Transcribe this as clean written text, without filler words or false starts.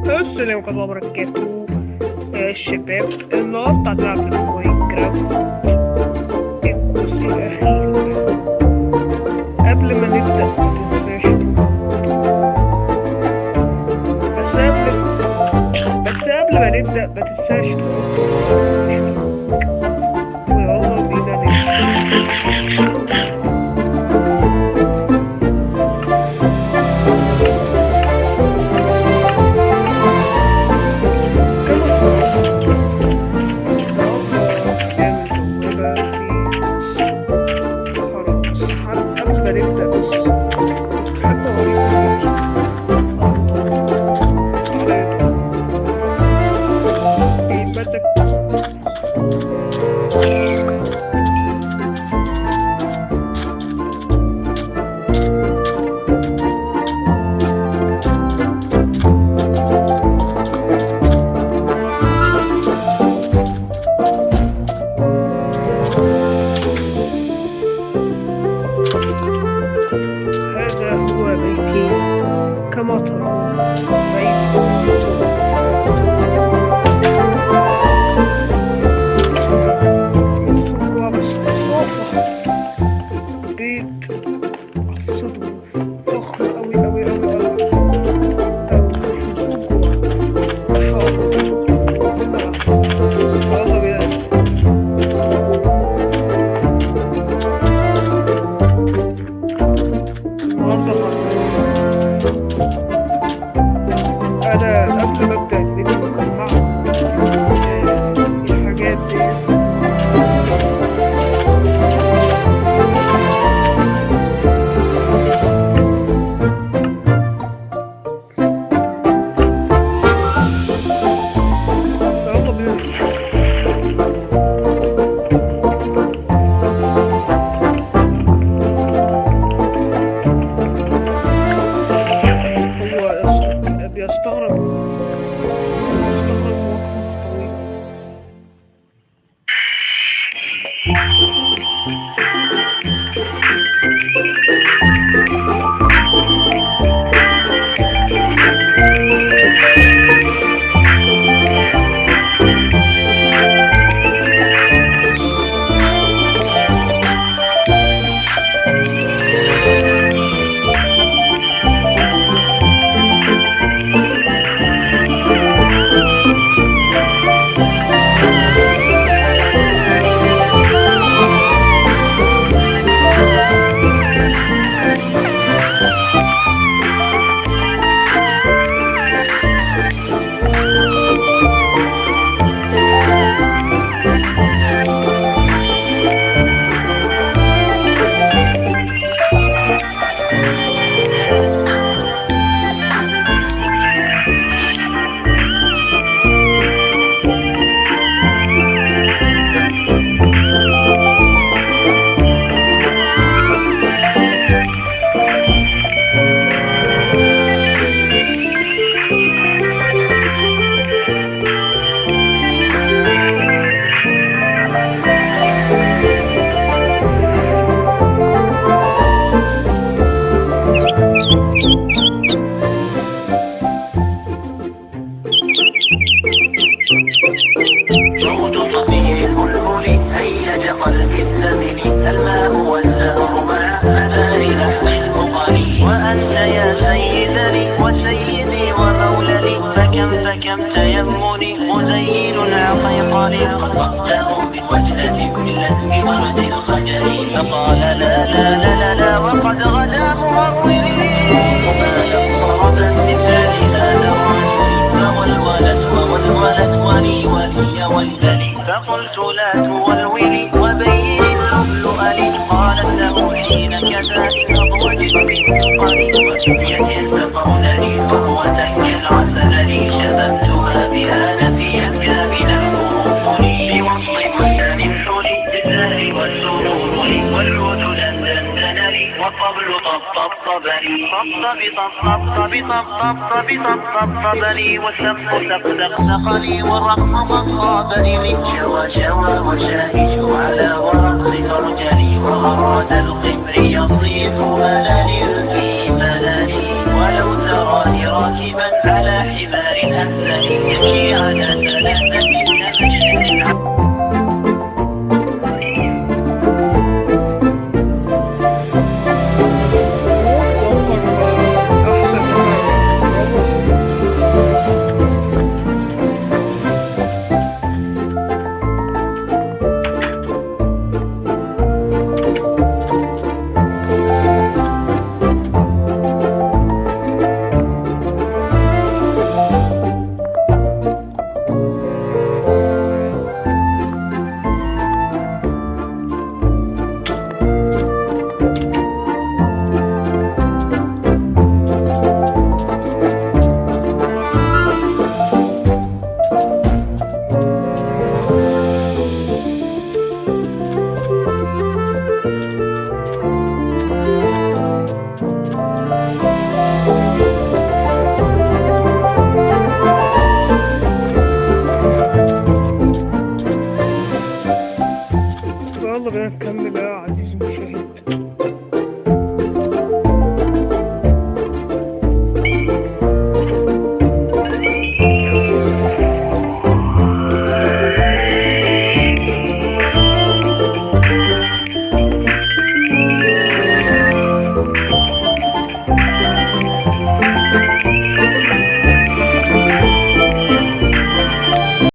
السلام عليكم ورحمة الله وبركاته. يا الشباب، النهارده هنلعب ماينكرافت الجزء الأخير. قبل ما نبدأ متنساش بس قبل ما نبدأ متنساش ويلا بينا نبدأ. فقلت لا تولولي وبين اللؤلؤ لي قالت له حين كذلك وجد من قريب يتسقون لي فروة كالعسل لي شببتها بآلتي من القرنفل بوصل مسان حلي بالزهر والسرور لي والود دندن لي والطبل طبطب لي طبطب لي والسقف سقسق لي والرقص طبطب لي شوى وشاهد على ورق فرجلي وأراد القمر يصيح ملالي ولو تراني راكبا على حمار أسد يمشي على ثلاثة نمشي. يلا بينا نكمل بقى.